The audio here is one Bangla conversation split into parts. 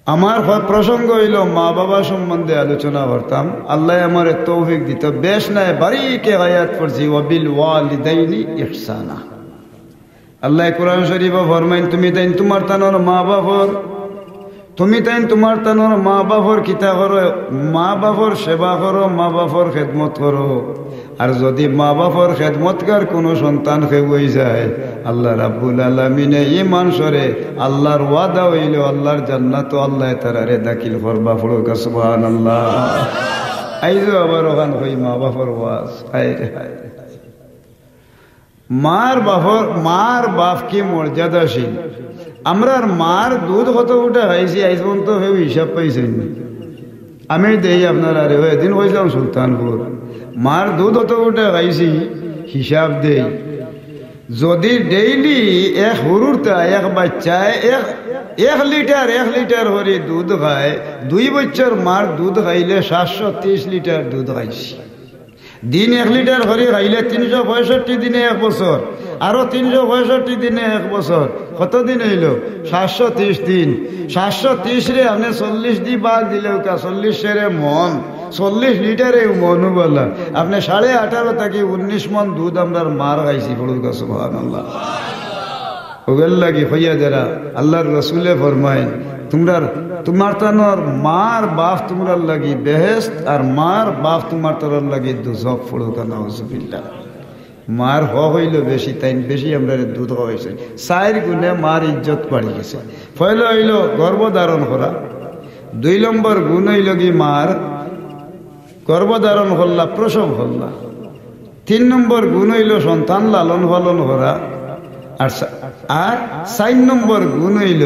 আমার প্রসঙ্গ হইল মা বাবা সম্বন্ধে আলোচনা করতাম। আল্লাহ আমার তৌফিক দিত, বেশ নাই বারিকে আয়াত পড়ছি, ওয়াবিল ওয়ালিদাইনি ইহসানা। আল্লাহ কোরআন শরীফে ফরমাইন, তুমি তাই তোমার তানোর মা বাবার, তুমি তাই তোমার তানোর মা বাবার কিতা করো, মা বাবার সেবা করো, মা বাবার খেদমত করো। আর যদি মা বাবার খেদমতকার কোনো সন্তান হয়ে যায়, আল্লাহ রাব্বুল আলামিনে ঈমান সরে আল্লাহর ওয়াদা হইল আল্লাহর জান্নাত আল্লাহ তারারে দাখিল করবা। পড়ুকা সুবহানাল্লাহ। আইজো আবার ওখান কই মা বাবার ওয়াজ, হায় রে হায়। মার বাপ কি মর্যাদাশীল। আমরা মার দুধ কত উঠে খাইছি আইজ পর্যন্ত হিসাব পাইছেন? আমি দেই আপনার আরে এদিন হয়েছিলাম সুলতানপুর, মার দুধ কত উঠে খাইছি হিসাব দেই। যদি ডেইলি এক হুরুরটা এক বাচ্চায় এক লিটার হরি দুধ খায়, 2 বছর মার দুধ খাইলে 730 লিটার দুধ খাইছি। দিন 1 লিটার হরি খাইলে 365 দিনে 1 বছর, আরো 365 দিনে 1 বছর, কত দিন হইল? 730 দিন। 730 রে আপনি 40 দি বাঘ দিলে 40 সেরে মন, 40 লিটারে মনু বলা আপনি 18.5 থেকে 19 মন দুধ আমরা মার খাইছি। পড়ুকা সুবহানাল্লাহ। ওগুলো লাগি হইয়া যারা আল্লাহর রসুলে ফরমায়, তোমার তানোর মার বাপ তোমার লাগি বেহেশত, আর মার বাপ তোমার তোর লাগি দুজক। পড়ুকা নাউজুবিল্লাহ। মার হইল বেশি, তাই বেশি আমরা দুধ হয়েছে, 4 গুণে মার ইজ্জত বাড়ি গেছে। পয়লা হইল গর্ভধারণ করা, 2 নম্বর গুণ হইল কি মার গর্ভধারণ করলা, প্রসব করলা, 3 নম্বর গুণ হইল সন্তান লালন পালন করা, আর 4 নম্বর গুণ হইল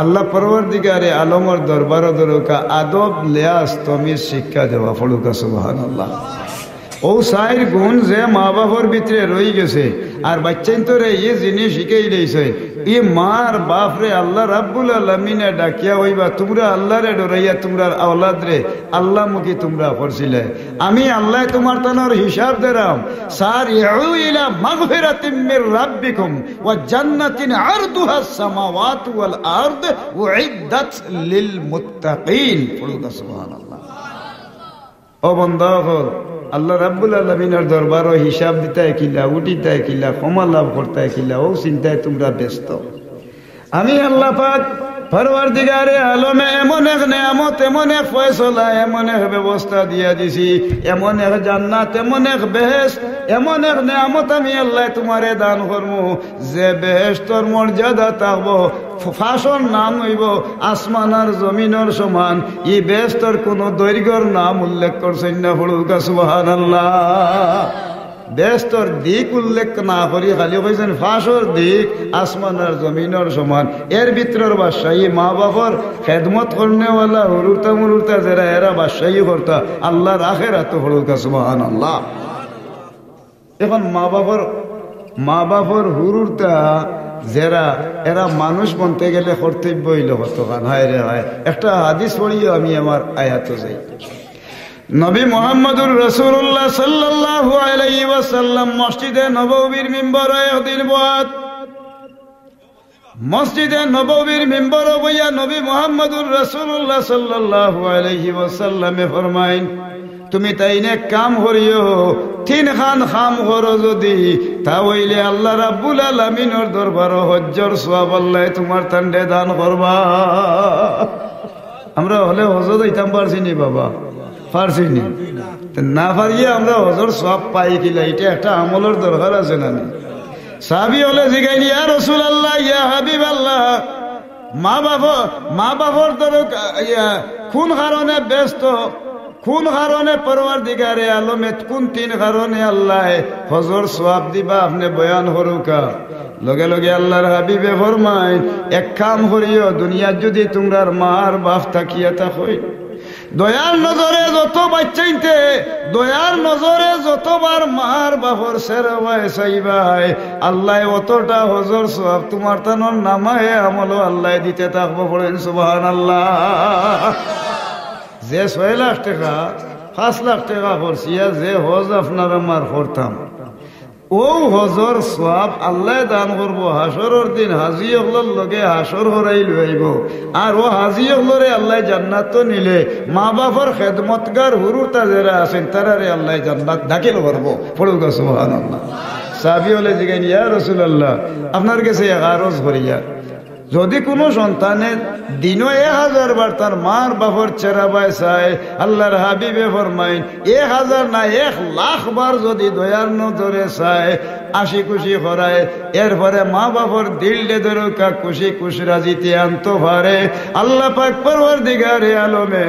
আল্লাহ পরবর্তীকারে আলমর দরবার দরকা আদব লিয়াস তমিজ শিক্ষা দেওয়া। পড়ুকা সুবহানাল্লাহ। ও 4 গুণ যে মা বাবার ভিতরে রয়ে গেছে, আর বাচ্চাই তোরে এই জিনিস শিখাই দিয়েছে, ই মার বাপরে আল্লাহ রাব্বুল আলামিনে ডাকিয়া হইবা, তোমরা আল্লাহরে ডরাইয়া তোমরা আওলাদ রে আল্লাহ মুখী তোমরা করছিলে, আমি আল্লাহ তোমার তানোর হিসাব দেরাম। সারিউ ইলা মাগফিরাতিম মির রাব্বিকুম ওয়া জান্নাতিন আরদুহাস সামাওয়াতু ওয়াল আরদ উইদ্দাত লিল মুত্তাকিন। পড়ুকা সুবহানাল্লাহ। ও বান্দা, আল্লাহ রাব্বুল আলামিনের দরবারও হিসাব দিতে কিলা, উঠিতে কিলা, ক্ষমা লাভ করতে কিলা, ও চিন্তায় তোমরা ব্যস্ত। আমি আল্লাহ পাক পরওয়ারদিগারে আলমে এমন এক নেয়ামত, এমন এক ফয়সালা, এমন এক ব্যবস্থা দিয়া দিছি, এমন এক জান্নাত, এমন এক বেহেশত, এমন এক নেয়ামত আমি আল্লাহ তোমারে দান করবো, যে বেহেশতর মর্যাদা থাকবো, ফাঁসর নাম হইব আসমান আর জমিনের সমান। ই বেহেশতর কোন দৈর্ঘ্যর নাম উল্লেখ করছেন না। পড়ুকা সুবহানাল্লাহ। বেহেশতর দিক উল্লেখ না করি খালি কইছেন ফাঁসর দিক আসমান আর জমিনের সমান। এর ভিতরের বাদশাহী মা বাবার খেদমত করনেওয়ালা হুরুরতা মুরুরতা যারা, এরা বাদশাহী করতা আল্লাহর আখিরাত। পড়ুকা সুবহানাল্লাহ। এখন মা বাবার হুরুরতা যারা, এরা মানুষ বনতে গেলে কর্তব্য হইল কতখান। হায় রে হায়। একটা হাদিস পড়িও আমি আমার আয়াত যাই। নবী মুহাম্মদুর রাসূলুল্লাহ সাল্লাল্লাহু আলাইহি ওয়াসাল্লাম মসজিদে নববীর মিম্বরে একদিন বয়াত, মসজিদে নববীর মিম্বরে বইয়া নবী মুহাম্মদুর রাসূলুল্লাহ সাল্লাল্লাহু আলাইহি ওয়াসাল্লামে ফরমাইন, তুমি তাইনে কাম করিও, 3 খান কাম করো যদি, তা হইলে আল্লাহ রাব্বুল আলামিনের দরবারে হজ্জর সওয়াব আল্লাহ তোমার তান্ডে দান করবা। আমরা হলে হজ যাইতাম পারছি নি বাবা? পারছি নি। না পারিয়ে আমরা হজর সওয়াব পাই কিলা, এটা একটা আমলের দরকার আছে না? সাহাবী হলে জিগাইলি, ইয়া রাসূলুল্লাহ, ইয়া হাবিবাল্লাহ, মা বাবার কোন কারণে ব্যস্ত, কোন কারণে পরওয়ারদিগারে আলমে, কোন 3 কারণে আল্লাহ হজর সওয়াব দিবা আপনি বয়ান করুকা। লগে লগে আল্লাহর হাবিবে ফরমায়, এক কাম করিও, দুনিয়ার যদি তোমরার মার বাপ থাকিয়া থাকই, দয়ার নজরে যত বাচ্চাইতে, দয়ার নজরে যতবার মার বাপর সেরাবাই চাইবাই, আল্লাহ অতটা হজর সওয়াব তোমার তানোর নামায় আমল আল্লাহ দিতে থাকবো। পড়েন সুবহানাল্লাহ। যে 6 লাখ টাকা 5 লাখ টাকা করছি, যে হজ আপনার আমার করতাম, ও হজর সওয়াব আল্লাহ দান করবো হাসরের দিন হাজি হলর লগে হাসর হরাই লইব আর ও হাজি হলরে আল্লাহ জান্নাত নিলে মা বাবার খেদমতগার হুরুতা যারা আছেন তারারে আল্লাহ জান্নাত দাখিল করবো পড়ুক সুবহানাল্লাহ। সাহাবী হলে জিগাইন ইয়া রাসূলুল্লাহ আপনার কাছে আরজ করিয়া যদি কোনো সন্তানের দিনও 1000 বার তার মার বাপর চেরাবায় চায় আল্লাহর হাবিবে ফরমাইন 1000 না 1,00,000 বার যদি দয়ার নজরে চায় আশি খুশি করায় এরপরে মা বাপর দিলডে দরকা খুশি খুশি রাজিতে আনতে পারে আল্লাহ পাক পরওয়ারদিগারে আলমে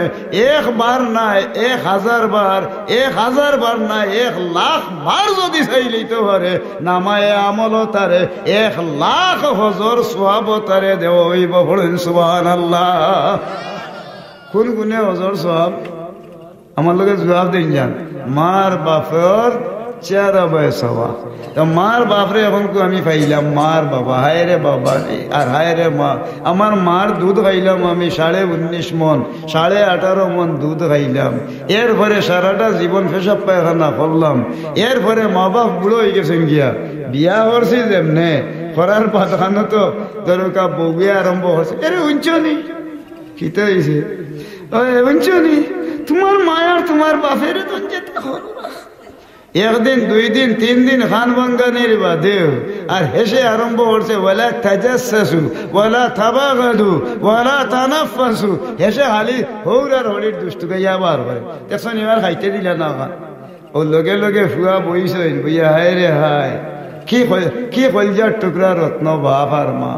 1 বার না 1000 বার 1000 বার না 1,00,000 বার যদি চাই লইতে পারে নামায়ে আমল তারে 1,00,000 হজর সওয়াব তারে দেওয়া হইব। বলেন সুবহানাল্লাহ। কোন গুণে হজর সওয়াব আমার লোকে জবাব দিন যান মার বাপর চেহারা বয় সওয়াব। তো মার বাপরে এখন আমি পাইলাম মার বাবা হায় রে বাবা আর হায় রে মা আমার মার দুধ খাইলাম আমি 19.5 মন 18.5 মন দুধ খাইলাম এরপরে সারাটা জীবন পেশাব পায়খানা করলাম এরপরে মা বাপ বুড়ো হয়ে গেছেন গিয়া বিয়া করছি যেমনে করার পাতানো তো দরকা বউয়ে আরম্ভ হচ্ছে এরে উঞ্চনি কিতে হয়েছে উঞ্চনি তোমার মায়ার তোমার বাপের একদিন 2 দিন 3 দিন খান বাঙ্গানির বাদেও আর হেসে আরম্ভ করছে ওয়ালা তাজাসসু ওয়ালা তাবাগাদু ওয়ালা তানাফাসু হেসে হালি হৌরার হলির দুষ্টু গাইয়া বার করে দেখছেন এবার খাইতে দিলা না খান ও লগে লগে ফুয়া বইছেন বইয়া হায় রে হায় কি কলজার টুকরা রত্ন বাপ আর মা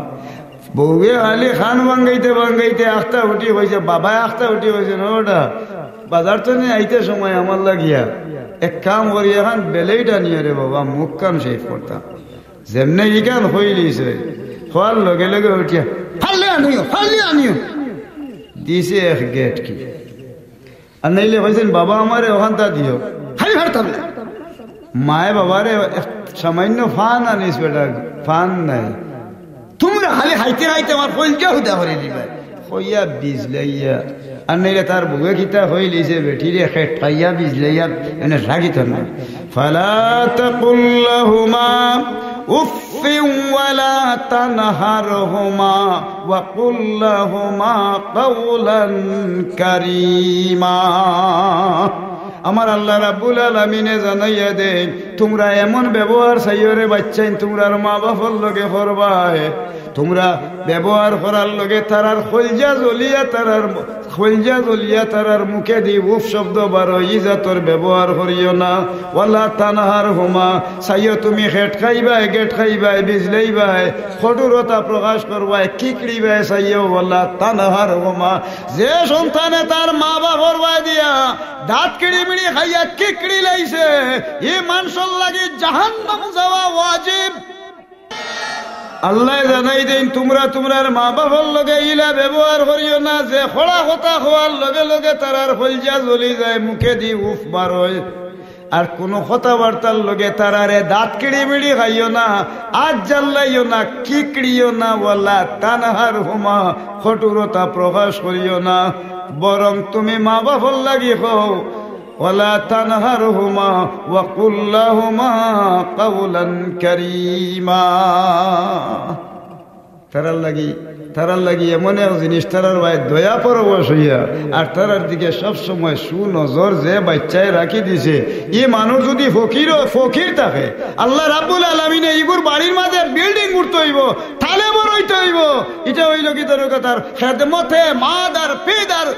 বউয়ে হালি খান বাঙ্গাইতে বাঙ্গাইতে আখটা উঠি হয়েছে বাবা আখটা উঠি হয়েছে না ওটা বাজার তো নিয়ে আইতে সময় আমার লাগিয়া এক কাম করি এখন বেলেইটা নিয়ে রে বাবা মুখ কান শেষ করতাম যেমনে ইকান হইলিছে হওয়ার লগে লগে উঠিয়া ফাল্লে আনিও দিছে এক গেট কি আর নাইলে হয়েছেন বাবা আমারে ওখানটা দিও খালি ভারতাম মায়ে বাবারে সামান্য ফান আনিস বেটা ফান নাই তোমরা খালি হাইতে হাইতে আমার পয়সা হুদা করে দিবা হইয়া বীজ লাইয়া আর নাইলে তার বুকে খিতা হইলিছে বেঠিরে খেটাইয়া বীজ লাইয়া এনে রাখিত না ফালা তাকুল্লাহুমা উফিন ওয়ালা তানহারহুমা ওয়া কুল্লাহুমা কাওলান কারীমা। আমার আল্লাহ রাব্বুল আলামিনে জানাইয়া দেন তোমরা এমন ব্যবহার চাইরে বাচ্চাইন তোমরার মা বাপর লগে করবায় তোমরা ব্যবহার করার লগে তারার খলজা জ্বলিয়া তারার মুখে দি উফ শব্দ বারো ইজাতর ব্যবহার করিও না ওয়ালা তানহার হুমা চাইও তুমি হেট খাইবাই গেট খাইবাই বিজলাইবাই কঠোরতা প্রকাশ করবাই কিকড়িবাই চাইও ওয়ালা তানহার হুমা যে সন্তানে তার মা বাপর বাই দিয়া দাঁত কিড়ি মিড়ি খাইয়া কিকড়ি লাইছে এ মানুষের লাগি জাহান্নাম যাওয়া ওয়াজিব। আল্লাহ জানাই দেন তোমরা তোমার মা বাবার লগে ইলা ব্যবহার করিও না যে খোলা কথা হওয়ার লগে লগে তারার কলজা জ্বলি যায় মুখে দি উফ বার হয় আর কোন কথাবার্তার লগে তারারে দাঁত কিড়ি মিড়ি খাইও না আজ জ্বালাইও না কিকড়িও না ওয়ালা তানহার হুমা কঠোরতা প্রকাশ করিও না বরং তুমি মা বাবার লাগি হও ওয়ালা তানহারহুমা ওয়া কুল লাহুমা কাওলান কারীমা। তারার লাগি এমন এক জিনিস তারার ভাই দয়া পরবশ হইয়া আর তারার দিকে সবসময় সুনজর যে বাচ্চায় রাখি দিছে এই মানুষ যদি ফকির থাকে আল্লাহ রাব্বুল আলামিনে ইগুর বাড়ির মাঝে বিল্ডিং উঠতে হইব তালে বড় হইতে হইব এটা হইল কি তার খেদমতে মাদার পিদার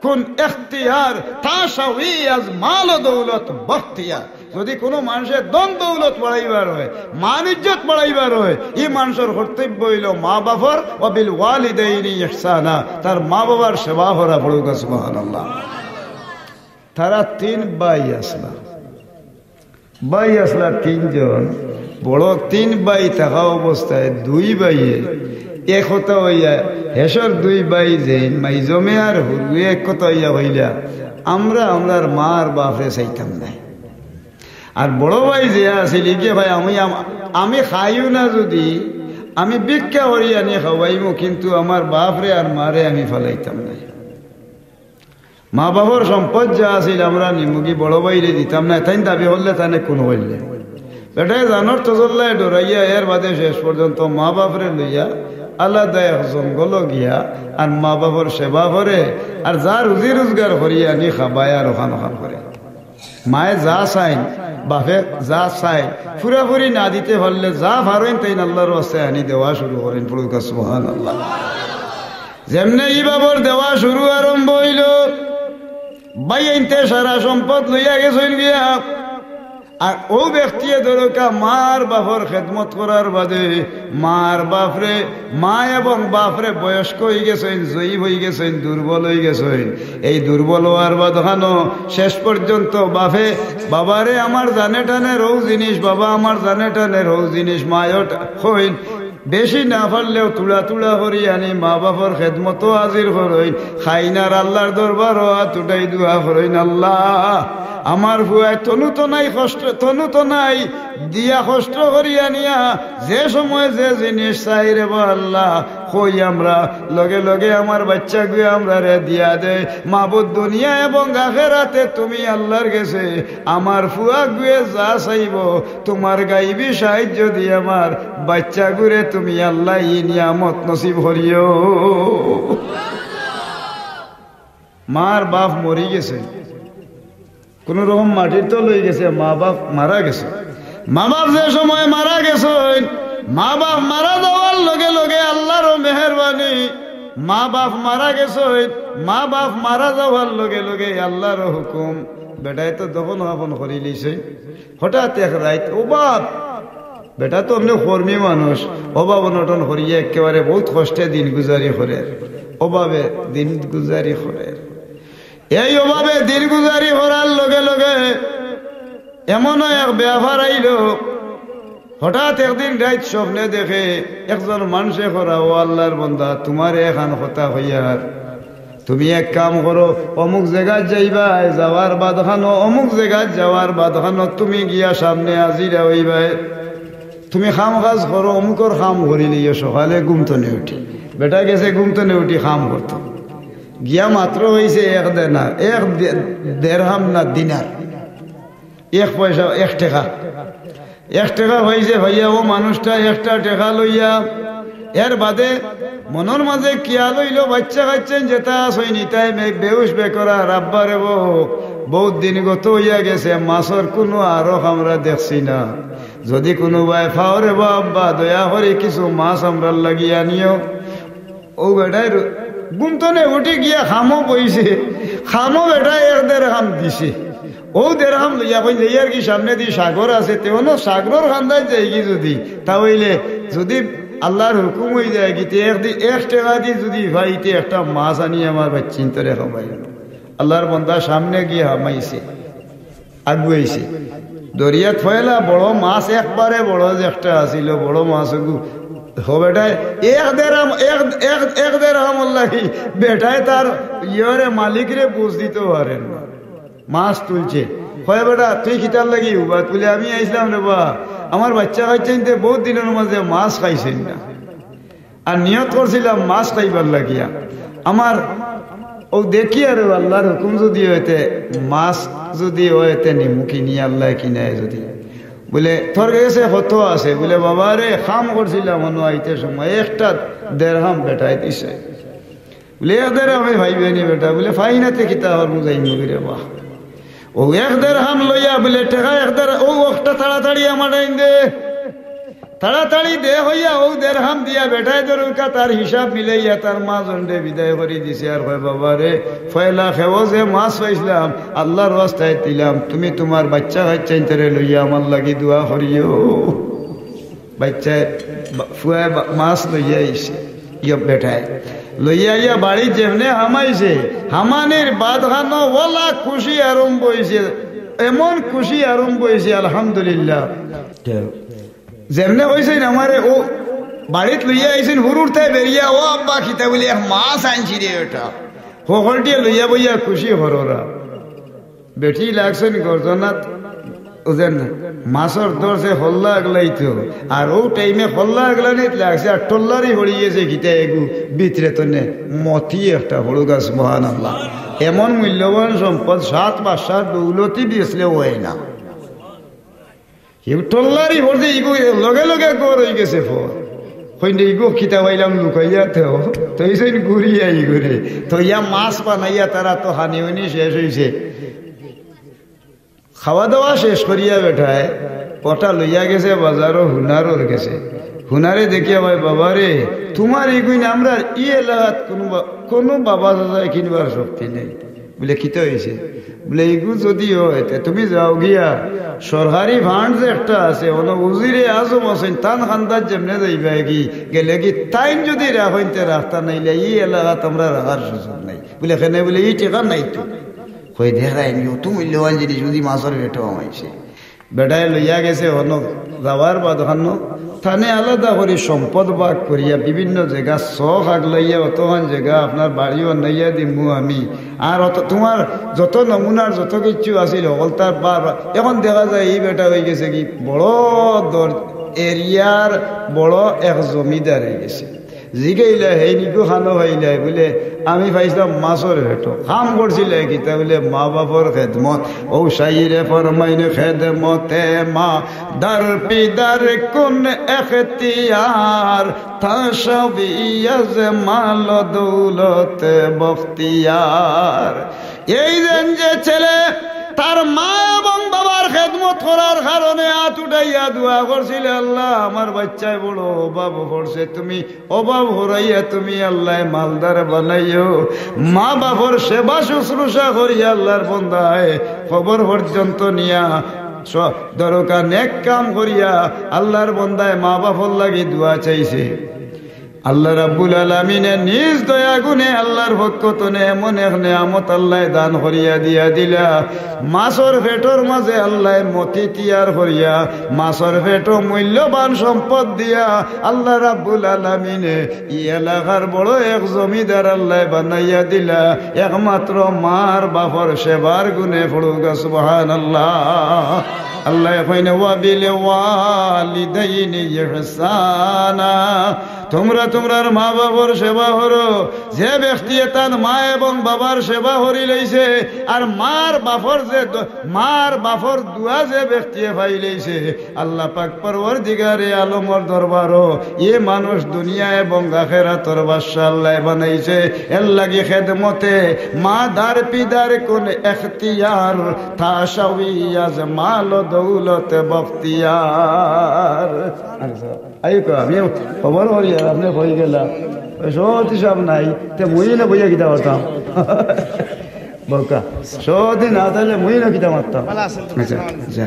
কোন এখতিয়ার তাসাউই আজ মাল দৌলত বখতিয়ার। যদি কোনো মানুষের দন দৌলত বাড়াইবার হয় মান ইজ্জত বাড়াইবার হয় এই মানুষের কর্তব্য হইল মা বাবার ওয়া বিল ওয়ালিদাইনি ইহসানা তার মা বাবার সেবা করা পড়ুক সুবহানাল্লাহ। তারা 3 ভাই আসলা 3 জন বড় 3 ভাই থাকা অবস্থায় 2 ভাইয়ে এক কথা হইয়া হেসর 2 ভাই যে মাইজমে আর হুরুয়ে এক কথা হইয়া হইলা আমরার মার বাপরে চাইতাম নাই আর বড় ভাই যে আছে লিখে ভাই আমি খাইও না যদি আমি ভিক্ষা করিয়া নিয়ে খাওয়াইমু কিন্তু আমার বাপরে আর মারে আমি ফেলাইতাম নাই। মা বাবার সম্পদ যা আছিল আমরা নিমুগি বড় ভাইরে দিতাম না তাই দাবি হলে তানে কোন হইলে বেটায় জানোর তজল্লায় ডরাইয়া এর বাদে শেষ পর্যন্ত মা বাপরে লইয়া আলাদা এক জঙ্গল গিয়া আর মা বাবার সেবা করে আর যা রুজি রোজগার করিয়া নি খাবায় আর ওখান ওখান করে। মায়ে যা চাইন বাপে যা চাই ফুরাফুরি না দিতে পারলে যা ভারেন তাই আল্লাহর রাস্তে আনি দেওয়া শুরু করেন। পড়ুকা সুবহানাল্লাহ। যেমনে ই বাবর দেওয়া শুরু আরম্ভ হইল, বাইতে সারা সম্পদ লইয়া গেছেন গিয়া আর ও ব্যক্তি ধরকা মার বাপর খেদমত করার বাদে মার বাপরে মা এবং বাপরে বয়স্ক হয়ে গেছেন, জয়ী হয়ে গেছেন, দুর্বল হয়ে গেছেন। এই দুর্বল হওয়ার বাদখানো শেষ পর্যন্ত বাপে বাবারে আমার জানে টানে রৌ জিনিস, বাবা আমার জানে টানে রৌ জিনিস মায়ট হইন বেশি না পারলেও তুলা তুলা করি আনি মা বাপর খেদমতো হাজির করইন, খাইনার আল্লাহর দরবার হাত উঠাই দুয়া করইন, আল্লাহ আমার ভুয়ায় তনু তো নাই কষ্ট, তনু তো নাই দিয়া কষ্ট করিয়া নিয়া যে সময় যে জিনিস চাই রে আল্লাহ কই আমরা লগে লগে আমার বাচ্চা গুয়ে আমরা রে দিয়া দে। মাবুদ দুনিয়া এবং আখিরাতে তুমি আল্লাহর গেছে আমার ফুয়া গুয়ে যা চাইব তোমার গাইবি সাহায্য দিয়ে আমার বাচ্চা গুরে তুমি আল্লাহ ই নিয়ামত নসিব করিও। মার বাপ মরি গেছে, কোন রকম মাটির তো লই গেছে, মা বাপ মারা গেছে। মা বাপ যে সময় মারা গেছে, মা বাপ মারা যাওয়ার লগে লগে আল্লাহর মেহেরবানি মা বাপ মারা গেছে, মা বাপ মারা যাওয়ার লগে লগে আল্লাহর হুকুম বেটায় তো দফন আপন করি লিছে। হঠাৎ এক রাত ও বাপ বেটা তো এমনি কর্মী মানুষ, অভাব অনটন করিয়ে একেবারে বহুত কষ্টে দিন গুজারি করে, অভাবে দিন গুজারি করে। এই অভাবে দিন গুজারি করার লগে লগে এমন এক ব্যাপার আইল, হঠাৎ একদিন রাত স্বপ্নে দেখে একজন মানুষে করা, ও আল্লাহর বান্দা তোমার এখান কথা হইয়ার তুমি এক কাম করো, অমুক জায়গায় যাইবা, যাওয়ার বাদখানো অমুক জায়গায় যাওয়ার বাদখানো তুমি গিয়া সামনে আজিরা হইবাই, তুমি খাম কাজ করো, অমুকর খাম করিলিও। সকালে ঘুমতনে উঠি, বেটা গেছে ঘুমতনে উঠি খাম করতো, গিয়া মাত্র হয়েছে এক দেনার, এক দেড়হাম না দিনার, এক পয়সা এক টাকা, এক টাকা হয়েছে ভাইয়া। ও মানুষটা একটা টাকা লইয়া এর বাদে মনের মাঝে কিয়া লইল, বাচ্চা খাচ্ছেন যেটা আসইনি তাই বেউস বেকরা রাব্বারে বহুত দিন গত হইয়া গেছে, মাছর কোনো আরো আমরা দেখছি না, যদি কোনো ভাই ফাওরে বাবা দয়া করে কিছু মাছ আমরা লাগিয়া নিও। ও বেটাই গুমতনে উঠে গিয়া খামো বইছে, খামো বেটাই এক দেড়হাম দিছে। ও দেড়হাম লইয়া কই যাইয়ার কি সামনে দি সাগর আছে, তেমন সাগরের খান্দায় যাই কি যদি তা হইলে যদি আল্লাহর হুকুম হয়ে যায় কি এক টাকা দিয়ে যদি ভাইতে একটা মাছ আনি আমার চিন্তরে খামাই। আল্লাহর বান্দা সামনে গিয়ে হামাইছে, আগুয়াইছে, দরিয়াত ফয়লা বড় মাছ একবারে বড় যে একটা আসিল, বড় মাছ বেটায় এক দেড়হাম লাগি বেটায় তার ইয়রে মালিকরে বুঝ দিতে পারেন না। মাছ তুলছে, হয় বেটা তুই খিতার লাগি উবাদ বলে আমি আইসলাম রে বা আমার বাচ্চা খাইছেন বহুত দিনের মাঝে মাছ খাইছেন না, আর নিয়ত করছিলাম মাছ খাইবার লাগিয়া। আমার ও দেখি আর আল্লাহর হুকুম যদি হইতে মাছ যদি হইতে নিমুখী নিয়ে আল্লাহ কিনায় যদি বলে তোর কাছে কত আছে, বলে বাবা রে খাম করছিলাম মনে আইতে সময় একটা দেড়হাম বেটাই দিছে, বলে এক দেড়হামে ভাইবেনি বেটা, বলে ফাইনাতে কিতা হর বুঝাই মুগিরে বাহ। ও এক দেড়হাম লইয়া বলে টেকা এক দেড় ও একটা তাড়াতাড়ি আমার আইন দে, তাড়াতাড়ি দে হইয়া ও দেড়হাম দিয়া বেটাই দরুকা তার হিসাব মিলাইয়া তার মা জন্ডে বিদায় করে দিছে। আর হয় বাবা রে ফয়লা খেও যে মাছ পাইছিলাম আল্লাহর রাস্তায় দিলাম, তুমি তোমার বাচ্চা কাচ্চাইন তারে লইয়া আমার লাগি দোয়া করিও। বাচ্চায় ফুয়া মাছ লইয়া আইছে, ইয়া বেটায় লইয়া ইয়া বাড়ি যেমনে হামাইছে, হামানির বাদখানো ওলা খুশি আরম্ভ হয়েছে, এমন খুশি আরম্ভ হয়েছে আলহামদুলিল্লাহ। যেমনে হয়েছে আমারে ও বাড়িত লইয়া আইছেন হুরুরতে বেরিয়া, ও আব্বা খিতা বলি এক মাছ আনছি রে, ওটা হলটিয়ে লইয়া বইয়া খুশি হররা বেটি লাগছেন গর্জনাত ওদের মাছর দরছে হল্লা আগলাইতো, আর ও টাইমে হল্লা আগলানি লাগছে আর টল্লারি হড়িয়েছে খিতা এগু ভিতরে তো মতি একটা হড়ু গাছ। মহান আল্লাহ, এমন মূল্যবান সম্পদ 7 বাসার দৌলতি দিয়েছিল হয় না, টল্লারি ভরছে ইগো লগে লগে গর হয়ে গেছে ফর হইলে ইগো খিতা পাইলাম লুকাইয়া তো তৈছেন ঘুরিয়া ই করে তো ইয়া মাছ বানাইয়া তারা তো হানি হইনি শেষ হয়েছে খাওয়া দাওয়া শেষ করিয়া বেঠায় পটা লইয়া গেছে বাজারও হুনারোর গেছে হুনারে দেখিয়া ভাই বাবা রে তোমার এগুইন আমরা ই এলাকাত কোনো বাবা দাদা কিনবার শক্তি নেই বলে খিতে হয়েছে বলে এগু যদি হয় তুমি যাও গিয়া সরকারি ফান্ড যে একটা আছে উজিরে আজম আছেন তান খান্দার যেমনে যাইবা কি গেলে কি তাইন যদি রাখতে রাস্তা নাইলে ই এলাকাত আমরা রাখার সুযোগ নাই বলে এখানে বলে এই টেকা নাই তো হয়ে দেখাই অত মূল্যবান জিনিস যদি মাছের বেটাও আমাইছে বেটায় লইয়া গেছে হন যাওয়ার বাদ হন থানে আলাদা করে সম্পদ ভাগ করিয়া বিভিন্ন জায়গা শখ আগ লইয়া অতখান জায়গা আপনার বাড়িও নাইয়া দিমু আমি আর অত তোমার যত নমুনার যত কিছু আছিল অকল তার বারবার এখন দেখা যায় এই বেটা হয়ে গেছে কি বড় এরিয়ার বড় এক জমিদার হয়ে গেছে জিগাইলে হেই নিকো খানো হইলে বলে আমি পাইছিলাম মাছর ভেটো কাম করছিলে কিতা বলে মা বাপর খেদমত ও সাইরে ফরমাইনে খেদমতে মা দার পিদার কোন এখতিয়ার তাশবিয়াজ মাল দৌলত বখতিয়ার এই যে ছেলে তার মা এবং বাবার খেদমত করার কারণে হাত উঠাইয়া দোয়া করছিল আল্লাহ আমার বাচ্চায় বড় অভাব করছে তুমি অভাব হরাইয়া তুমি আল্লাহ মালদার বানাইও মা বাবার সেবা শুশ্রূষা করিয়া আল্লাহর বন্দায় খবর পর্যন্ত নিয়া দরকার নেক কাম করিয়া আল্লাহর বন্দায় মা বাপর লাগি দোয়া চাইছে আল্লাহ রাব্বুল আলামিনের নিজ দয়া গুণে আল্লাহর ভক্তনে এমন এক নেয়ামত আল্লাহ দান করিয়া দিয়া দিলা মাছর পেটর মাঝে আল্লাহ মতি তিয়ার করিয়া মাছর পেটো মূল্যবান সম্পদ দিয়া আল্লাহ রাব্বুল আলামিনে ই এলাকার বড় এক জমিদার আল্লাহ বানাইয়া দিলা একমাত্র মার বাপর সেবার গুণে পড়ুগা সুবহানাল্লাহ আল্লাহ কইনে ওয়া বিল ওয়ালিদাইনি ইহসানা তোমরার মা বাবার সেবা করো যে ব্যক্তি তার মা এবং বাবার সেবা করি লইছে আর মার বাপর দুয়া যে ব্যক্তি পাই লইছে আল্লাহ পাক পরওয়ারদিগারে আলমর দরবারও এ মানুষ দুনিয়া এবং আখিরাতের বাদশা আল্লাহ বানাইছে এর লাগি খেদমতে মা দার পিদার কোন এখতিয়ার তাশাউইয়াজ মাল দৌলত বখতিয়ার আইকো আমি খবর করি আপনি হয়ে গেলাম সত্যি সব নাই তে মুই না বইয়া কিতা করতাম বউকা সত্যি না তাহলে মুই না কিতা মারতাম আচ্ছা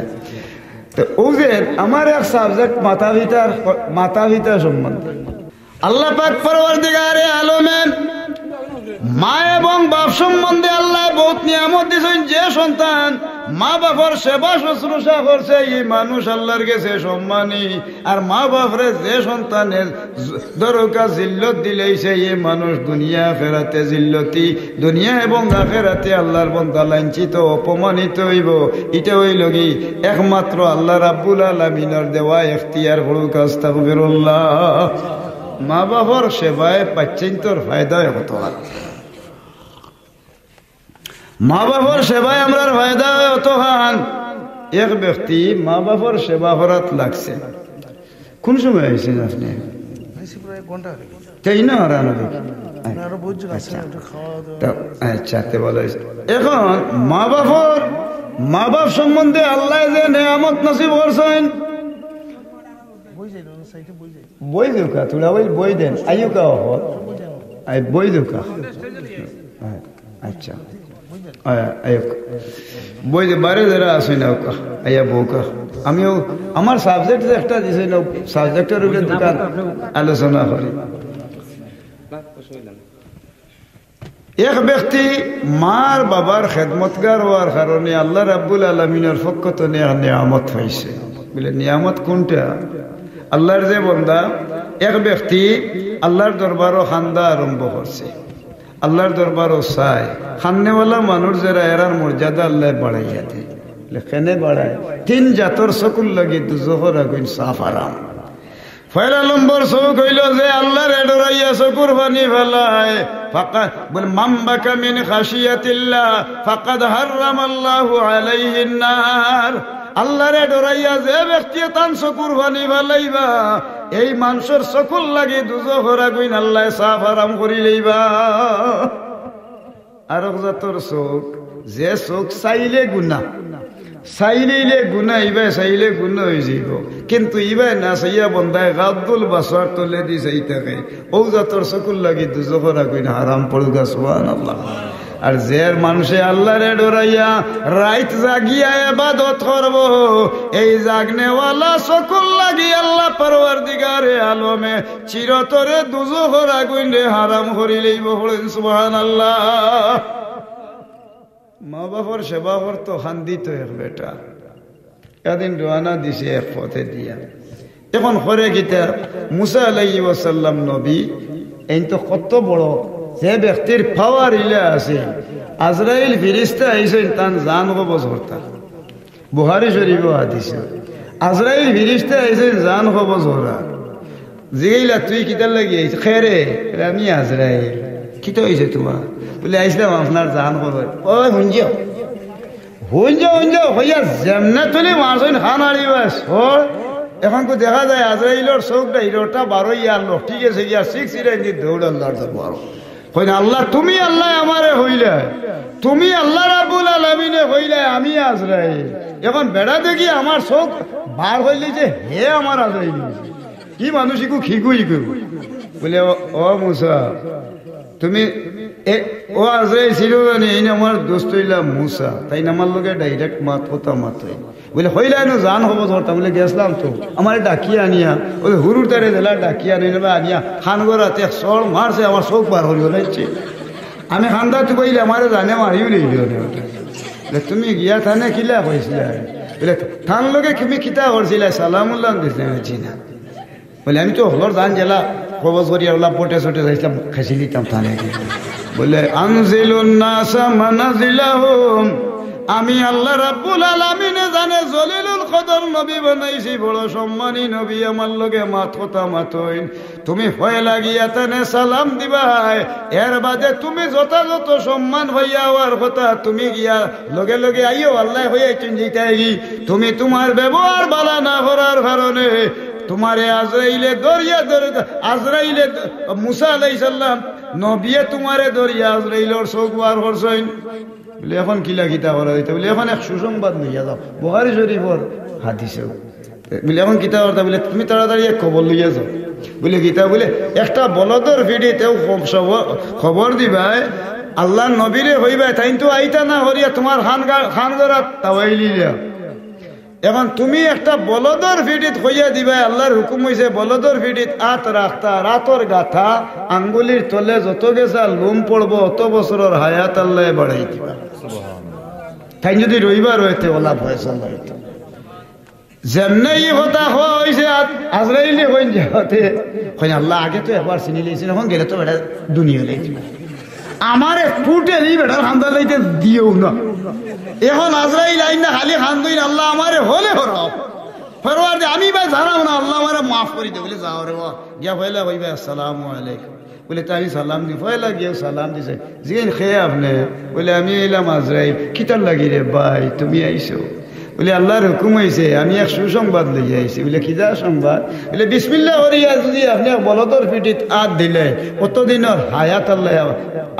তো ও যে আমার এক সাবজেক্ট মাতা পিতার সম্বন্ধে আল্লাহ পাক পরওয়ারদিগারে আলমের মা এবং বাপ সম্বন্ধে আল্লাহ বহুত নিয়ামত দিয়েছেন যে সন্তান মা বাবার সেবা শুশ্রূষা করছে এই মানুষ আল্লাহর কাছে সম্মানী আর মা বাপরে যে সন্তানের দরকার জিল্লত দিলেইছে এই মানুষ দুনিয়া ফেরাতে জিল্লতি দুনিয়া এবং আখিরাতে আল্লাহর বান্দা লাঞ্ছিত অপমানিত হইব এটা হইল কি একমাত্র আল্লাহ রাব্বুল আলামিনের দেওয়া ইখতিয়ার হলুক আস্তাগফিরুল্লাহ মা বাবার সেবায় পাচ্ছেন্তর ফায়দায় হতো না মা বাবার সেবায় আমরার ফায়দা হতো হান এক ব্যক্তি মা বাবার সেবা করাত লাগছে কোন সময় আইছেন আপনি তাই না আচ্ছা এখন মা বাপ সম্বন্ধে আল্লাহ যে নেয়ামত নসিব করছেন বই দুকা তোরা ওই বই দেন আইকা বই দুকা আচ্ছা বই বারে যারা আসে না ওকা আইয়া বউকা আমিও আমার সাবজেক্ট একটা দিছে না সাবজেক্টের উপরে দোকান আলোচনা করি এক ব্যক্তি মার বাবার খেদমতগার হওয়ার কারণে আল্লাহ রাব্বুল আলামিনের পক্ষ থেকে নিয়ামত পাইছে বলে নিয়ামত কোনটা আল্লাহর যে বান্দা এক ব্যক্তি আল্লাহর দরবারও খান্দা আরম্ভ করছে আল্লাহর দরবারও চায় খান্নেওয়ালা মানুষ যারা এরার মর্যাদা আল্লাহ বাড়াইয়া দেয় লেখেনে বাড়ায় তিন জাতর চকুর লাগি দুজোহর আগুন সাফ আরাম পয়লা নম্বর চৌক হইল যে আল্লাহর ডরাইয়া চকুর পানি ফেলায় ফাকাদ বল মামবাকা মিন খাশিয়াতিল্লাহ ফাকাদ হারামাল্লাহু আলাইহিন নার আল্লাহরে ডরাইয়া যে ব্যক্তি তান চকুর পানি ভালাইবা এই মানুষের চকুর লাগি দুজখর আগুন আল্লাহ সাফ আরাম করি লইবা। আর জাতর চোখ যে চোখ চাইলে গুনাহ চাইলে গুনাহ ইবাই চাইলে গুনাহ হয়ে যাব, কিন্তু ইবাই না চাইয়া বন্ধায় গাদ্দুল বাসার তলে দি চাই থাকে ও জাতর চকুর লাগি দুজখর আগুন হারাম পড়ুগা সুবহানাল্লাহ। আর যে মানুষে আল্লাহরে ডরাইয়া রাইত জাগিয়া ইবাদত করব এই জাগনেওয়ালা চকুর লাগি আল্লাহ পরওয়ারদিগারে আলমে চিরতরে দুজখর আগুন রে হারাম করি লইব। বলেন সুবহানাল্লাহ। মা বাবার সেবা করতো খান্দিত এক বেটা এদিন রওনা দিছে এক পথে দিয়া, এখন করে গীতা মুসা আলাইহিস ওয়াসাল্লাম নবী এই তো কত বড় যে ব্যক্তির পাওয়ার ইলা আছে আজরাইল ফেরেশতা আইছেন তান জান কবজ করতা। বুখারী শরীফে হাদিস আজরাইল ফেরেশতা আইছেন জান কবজ করা। জিগাইলা তুই কিতার লাগি আইছ? খেরে আমি আজরাইল। কিতা হইছে তোমার? বলে আইসলাম আপনার জান কবজ। ও হুঞ্জো হুঞ্জো হুঞ্জো হইয়া যেমনে তুলি মারছেন খান আড়িবাস এখন তো দেখা যায় আজরাইলের চোখটা হিরোটা বারোইয়া লোক ঠিক আছে গিয়া সিক্স ইরাইন্দি দৌড় আল্লাহর দরবার কই না আল্লাহ তুমি আল্লাহ আমারে হইলে তুমি আল্লাহ রাব্বুল আলামিনে হইলে আমি আজরাইল। এখন বেড়া দেখি আমার চোখ বার হইলে যে হে আমার আজরাইল কি মানুষিকু খিগুই বলে ও মুসা তুমি ও আজরাইল ছিল জানি এই আমার দোস্ত হইলাম মুসা তাই আমার লগে ডাইরেক্ট মাত কথা মাত্রই বলে হইলে এনে জান হব ধরতাম বলে গেছিলাম তো আমার ডাকিয়ে আনিয়া ওই হুরুর তারে জেলা ডাকিয়ে আনিবা আনিয়া খানগড়াতে চড় মারছে আমার চোখ বার হইল নাইছে আমি খান্দা তো কইলে আমার জানে মারিও নেই তুমি গিয়া থানে কিলা কইছিলা বলে থান লগে তুমি কিতা করছিলা সালামুল্লাহ দিছি না বলে আমি তো হলর জান জেলা কবজ করি ওলা পটে চটে যাইছিলাম খাইছি দিতাম থানে বলে আনজিলুন নাসা মানাজিলাহুম আমি আল্লাহ রাব্বুল আলামিনে জানে জলিলুল কদর নবী বানাইছি বড় সম্মানী নবী আমার লগে মাত কথা মাতইন তুমি ভয় লাগিয়া তানে সালাম দিবাই এর বাদে তুমি যথাযথ সম্মান হইয়া হওয়ার কথা তুমি গিয়া লগে লগে আইও আল্লাহ হইয়া চিন্তাই তুমি তোমার ব্যবহার বালা না করার কারণে তোমারে আজরাইলে দরিয়া আজরাইলে মুসা আলাইহিস সালাম নবিয়ে তোমারে দরিয়া আজরাইলের চোখ বার করছেন বলে এখন কিলা গীতা করা দিতে বলে এখন এক সুসংবাদ লইয়া যাও বুখারী শরীফের হাদিসে বলে এখন গীতা করতে বলে তুমি তাড়াতাড়ি এক খবর লইয়া যাও বলে গীতা বলে একটা বলদর ভিডিতেও খবর দিবাই আল্লাহ নবীরে হইবাই তাই তো আইতা না হরিয়া তোমার খানগড়া তাওয়াইলিয়া এখন তুমি একটা বলদর ভিডিত হইয়া দিবাই আল্লাহর হুকুম হইছে বলদর ভিডিত আত রাখতা রাতর গাথা আঙ্গুলির তলে যত গেছা লোম পড়বো অত বছরের হায়াত আল্লাহ বাড়াই দিবা তাই যদি রইবার হইতে ওলা ফয়সাল হইত যেমনে ই কথা হইছে আজরাইলে কইন যাতে কইন আল্লাহ আগে তো একবার চিনি লইছেন এখন গেলে তো বেটা দুনিয়া লইছিল আমারে ফুটে নি বেটার হান্দা লইতে দিও না এখন আজরাইল আইন না খালি খান্দুইন আল্লাহ আমারে হলে হরাও ফরওয়ার দে আমি ভাই জানাও না আল্লাহ আমারে মাফ করে দে বলে যাও রে গিয়া পয়লা কইবা আসসালামু আলাইকুম বলে তাই সালাম দি পয়লা গিয়া সালাম দিছে জিন খেয়ে আপনি বলে আমি এলাম আজরাইল কিতার লাগি রে ভাই তুমি আইছো বলে আল্লাহর হুকুম হয়েছে আমি এক সুসংবাদ লইয়া আইছি বলে কি যা সংবাদ বলে বিসমিল্লাহ করিয়া যদি আপনি বলদর পিঠিত আত দিলে অতদিনের হায়াত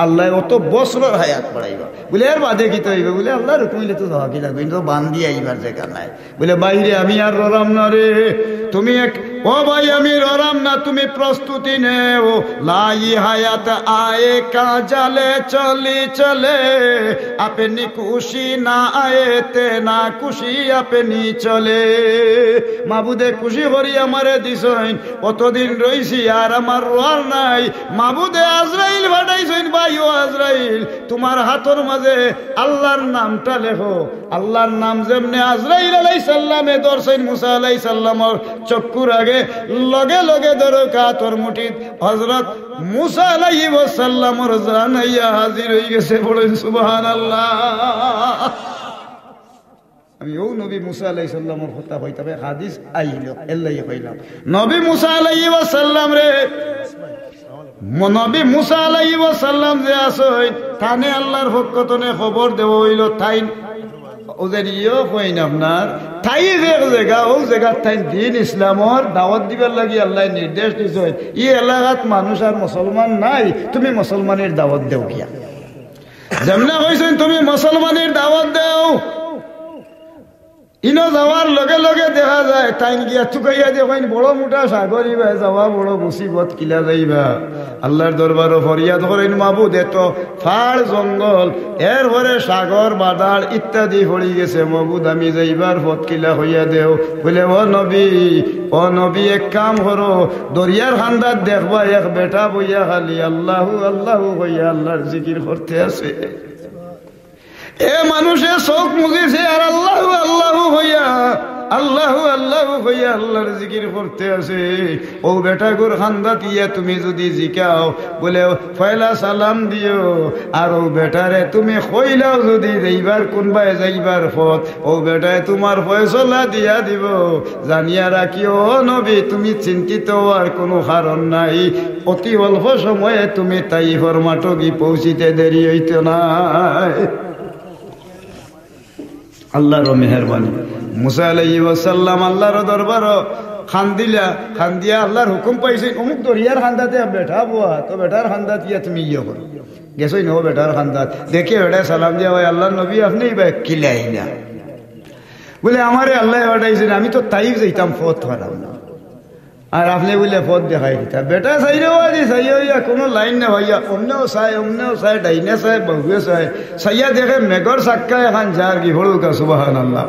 আল্লাহ অত বছরের হায়াত বাড়াইবা বলে এর বাদে কি তো হইবে বলে আল্লাহর হুকুম হইলে তো যাওয়া কি লাগবে কিন্তু বান্ধি আইবার জায়গা নাই বলে বাইরে আমি আর ররাম না রে তুমি এক ও ভাই আমি ররাম না তুমি প্রস্তুতি নেও লাই হায়াত আয়ে কাজালে চলি চলে আপনি খুশি না আয়েতে না খুশি আপনি চলে মাবুদে খুশি করি আমারে দিছইন কতদিন রইছি আর আমার রোয়ার নাই মাবুদে আজরাইল পাঠাইছইন ভাই ও আজরাইল তোমার হাতের মাঝে আল্লাহর নামটা লেখো আল্লাহর নাম যেমনে আজরাইল আলাইহিস সালামে দর্শন মুসা আলাইহিস সালামর চক্ষুর আগে লগে লগে ধরো কাতর মুঠিত হযরত মুসা আলাইহিস সালামর জানাইয়া হাজির হয়ে গেছে বলেন সুবহানাল্লাহ। আমি ও নবী মুসা আলাইহিস সালামর কথা কইতাবে হাদিস আইলো এল্লাই কইলাম নবী মুসা আলাইহিস সালাম রে নবী মুসা আলাইহিস সালাম যে আসই তানে আল্লাহর পক্ষ থেকে খবর দেওয়া হইল তাই ওদের ইয়েও কইন আপনার তাই এক জায়গা ও জায়গা তাই দিন ইসলামর দাওয়াত দিবার লাগি আল্লাহ নির্দেশ দিছে ই এলাকাত মানুষ আর মুসলমান নাই তুমি মুসলমানের দাওয়াত দেও কিয়া যেমনা কইছেন তুমি মুসলমানের দাওয়াত দেও ইনো যাওয়ার লগে লগে দেখা যায় তাই গিয়া চুকাইয়া দেখেন বড় মোটা সাগরিবা যাওয়া বড় মুসিবত কিলা যাইবা আল্লাহর দরবারও ফরিয়াদ করেন মাবুদ এত ফাড় জঙ্গল এরপরে সাগর বাদাল ইত্যাদি পড়ি গেছে মাবুদ আমি যাইবার পথ কিলা হইয়া দেও বলে ও নবী এক কাম করো দরিয়ার খান্দাত দেখবা এক বেটা বইয়া খালি আল্লাহু আল্লাহু হইয়া আল্লাহর জিকির করতে আছে এ মানুষে চোখ মুজিছে আর আল্লাহু আল্লাহু হইয়া আল্লাহু আল্লাহু হইয়া আল্লাহর জিকির করতে আছে ও বেটা গুর খান্দাত ইয়া তুমি যদি জিকাও বলে পয়লা সালাম দিও আর ও বেটারে তুমি কইলাও যদি যাইবার কোনবাই যাইবার পথ ও বেটায় তোমার ফয়সলা দিয়া দিব জানিয়া রাখিও নবী তুমি চিন্তিত আর কোনো কারণ নাই অতি অল্প সময়ে তুমি তাইফের মাঠে পৌঁছিতে দেরি হইত না আল্লাহর মেহেরবানি মুসা আলাইহিস সালাম আল্লাহর দরবার খান্দিয়া আল্লাহর হুকুম পাইছে অমুক দরিয়ার খান্দাতে বেটা বুয়া তো বেটার খান্দাত ইয়া তুমি ইয়ে করো গেছই নো বেটার খান্দাত দেখে বেটা সালাম দিয়া ভাই আল্লাহর নবী আপনি কিলাই না বলে আমারে আল্লাহ পাঠাইছেন আমি তো তাই যাইতাম পথ হারাম না আর আপনি বলে পথ দেখাই দিতা বেটা চাইরে চাইয়া কোনো লাইন না ভাইয়া অমনেও চাই ডাইনে চাই বহুয়ে চাইয়া দেখে মেঘর চাক্কা এখন যার কি হলুকা সুবহানাল্লাহ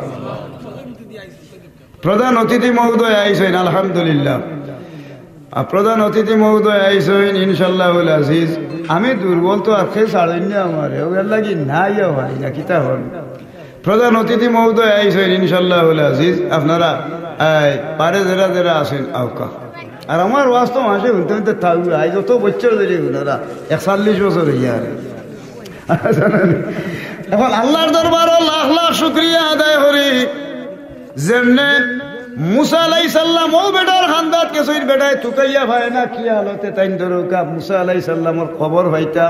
প্রধান অতিথি মহোদয় আইসেন আলহামদুলিল্লাহ প্রধান অতিথি মহোদয় আইসেন ইনশাল্লাহুল আজিজ আমি দুর্বল তো আর খেয়ে ছাড়েন না আমার ওগুলো লাগি নাই ভাই না কিতা হল প্রধান অতিথি মহোদয় আইসেন ইনশাল্লাহুল আজিজ আপনারা পারে যারা যারা আসেন আউকা আর আমার বাস্তব আসে শুনতে শুনতে থাকবে আই যত বছর ধরে ওনারা 41 বছর হইয়া এখন আল্লাহর দরবারও লাখ লাখ শুকরিয়া আদায় করি যেমনে মুসা আলাইহিস সালাম ও বেটার খান্দাত কেসইর বেটায় তুকাইয়া ভাই না কি হালতে তাইন ধরুকা মুসা আলাইহিস সালামের খবর হইতা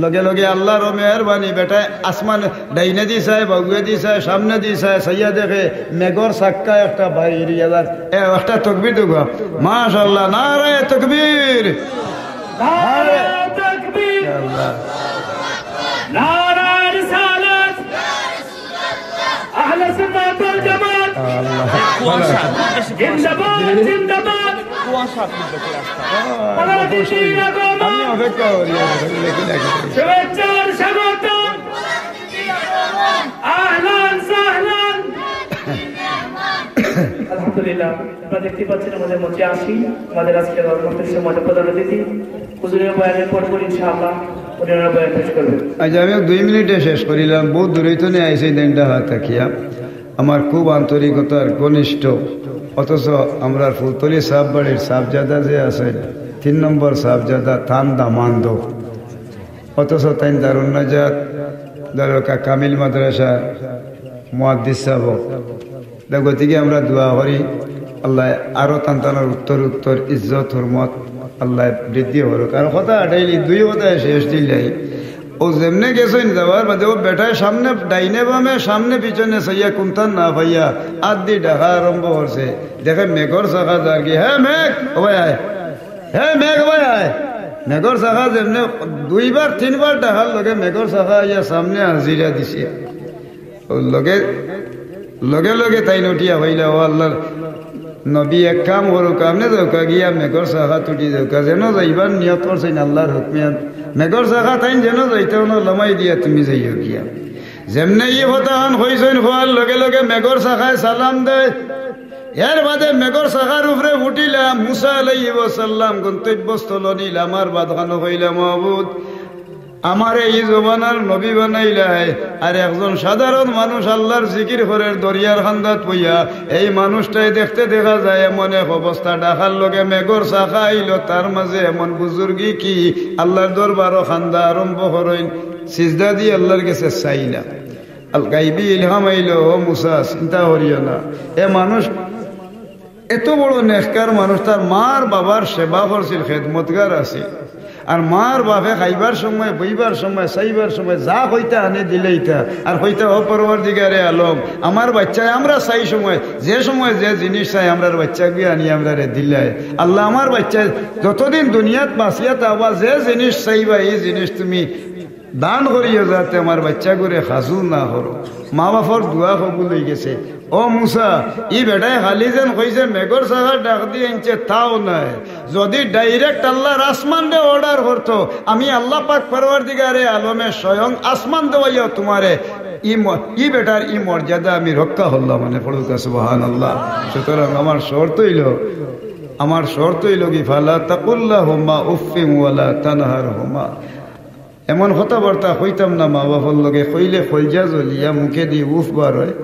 লগে লগে আল্লাহর মেহেরবানি বেটায় আসমান ডাইনে দিছায় বাগুয়ে দিছায় সামনে দিছায় সাইয়া দেখে মেঘর চাক্কা একটা বাইরে যার একটা তাকবীর দেগো মাশাআল্লাহ নারে তাকবীর নারে তাকবীর আল্লাহ নারে রিসালাত আহলে সুন্নাত ওয়াল জামাত আল্লাহ জিন্দাবাদ জিন্দাবাদ কুয়াশা ফুটে রাস্তা আমি অপেক্ষা করি শুভেচ্ছার স্বাগত আহলান সাহলান আলহামদুলিল্লাহ আমরা দেখতে পাচ্ছেন আমাদের মধ্যে আসি আমাদের আজকের মহফিলের মধ্যে প্রধান অতিথি হুজুরের বয়ানের পর ইনশাআল্লাহ ওনারা বয়ান পেশ করবেন আজ আমি 2 মিনিটে শেষ করিলাম বহুত দূরেই তো নিয়ে আইছি দিনটা হাত থাকিয়া আমার খুব আন্তরিকতার ঘনিষ্ঠ অথচ আমরা ফুলতলি সাহেববাড়ির সাহেবজাদা যে আছে 3 নম্বর সাহেবজাদা থান দামান্দ অথচ তাই দারুন্নাজাত দারুকা কামিল মাদ্রাসা মুহাদ্দিস সাহেব গতিকে আমরা দোয়া করি আল্লাহ আরো তান্তানোর উত্তর ইজ্জত হরমত আল্লাহ বৃদ্ধি হোক আর কথা আটাইলি 2 কথা শেষ দিলাই ও যেমনে গেছেন যাওয়ার বাদে ও বেটায় সামনে ডাইনে বামে সামনে পিছনে সাইয়া কুন্তান না ভাইয়া আদি ডাকা আরম্ভ করছে দেখে মেঘর শাখা যার কি হ্যাঁ মেঘ ভাই আয় হ্যাঁ মেঘ ভাই আয় মেঘর শাখা যেমনে 2বার 3বার ডাকার লগে মেঘর শাখা ইয়া সামনে হাজিরা দিছে ও লগে লগে লগে তাই নটিয়া ভাইলা ও আল্লাহর নবী এক কাম করো কামনে দৌকা গিয়া মেঘর শাখা তুটি দৌকা যেন যাইবার নিয়ত করছেন আল্লাহর হুকমিয়াত মেঘর শাখা তাই যেন যাইতে লমাই দিয়া তুমি যাইও গিয়া যেমনে ই হতাহান হইছেন হওয়ার লগে লগে মেঘর শাখায় সালাম দেয় এর বাদে মেঘর শাখার উপরে উঠিলাম মুসা আলাইহিস সালাম গন্তব্যস্থল নিল আমার বাদখানো হইলাম মাহবুদ আমার এই জমানার নবী বানাইলাই আর একজন সাধারণ মানুষ আল্লাহর জিকির করে দরিয়ার খান্দাত পইয়া এই মানুষটাই দেখতে দেখা যায় এমন এক অবস্থা ডাকার লগে মেঘর শাখা আইল তার মাঝে এমন বুজুর্গি কি আল্লাহর দরবারও খান্দা আরম্ভ করেন সিজদা দিয়ে আল্লাহর কাছে চাইলা আল গাইবি ইলহাম আইল ও মুসা চিন্তা করিও না এ মানুষ এত বড় নেককার মানুষ তার মার বাবার সেবা করছিল খেদমতগার আছে আর মার বাপে খাইবার সময় বইবার সময় চাইবার সময় যা হইতা আনে দিলেইতা আর হইতা ও পরওয়ারদিগারে আলম আমার বাচ্চায় আমরা চাই সময় যে জিনিস চাই আমরার বাচ্চাকে আনি আমরা রে দিলাই আল্লাহ আমার বাচ্চায় যতদিন দুনিয়াত বাঁচিয়া থাকবা যে জিনিস চাইবা এই জিনিস তুমি দান করিও যাতে আমার বাচ্চা করে খাজু না করো মা বাপর দোয়া কবুল হয়ে গেছে ও মুসা ই বেটায় খালি যেন কইছে মেঘর সাগর ডাক দিয়ে আনছে তাও নাই যদি ডাইরেক্ট আল্লাহর আসমান দে অর্ডার করতো আমি আল্লাহ পাক পরওয়ারদিগারে আলমে স্বয়ং আসমান দেওয়াইও তোমারে ই বেটার ই মর্যাদা আমি রক্ষা হল্লাম মানে পড়ুকা সুবহানাল্লাহ। সুতরাং আমার শর্ত হইল কি ফালা তাকুল্লাহুমা উফফিন ওয়ালা তানহারহুমা এমন কথাবার্তা হইতাম না মা বাবার লগে কইলে কলজা জ্বলিয়া মুখে দিয়ে উফ বার হয়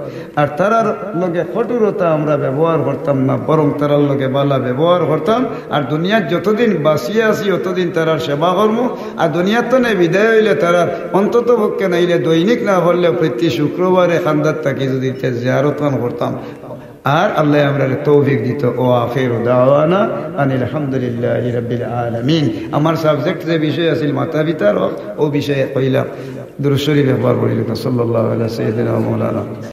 আর তারার লগে কঠোরতা আমরা ব্যবহার করতাম না বরং তারার লগে বালা ব্যবহার করতাম আর দুনিয়ার যতদিন বাঁচিয়ে আসি অতদিন তারার সেবা কর্ম আর দুনিয়ার তো নেই বিদায় হইলে তারার অন্তত পক্ষে নাইলে দৈনিক না হলে প্রতি শুক্রবারে খান্দার থাকি যদি জিয়ারতমান করতাম আর আল্লাহ আমরা তৌফিক দিত ও আখিরু দাওয়ানা আনিল হামদুলিল্লাহি রাব্বিল আলামিন। আমার সাবজেক্ট যে বিষয় আছিল মাতা পিতার ও বিষয়ে কইলাম দুরূদ শরীফ ব্যবহার করিলাম সাল্লাল্লাহু আলাইহি ওয়া সাল্লাম মাওলানা।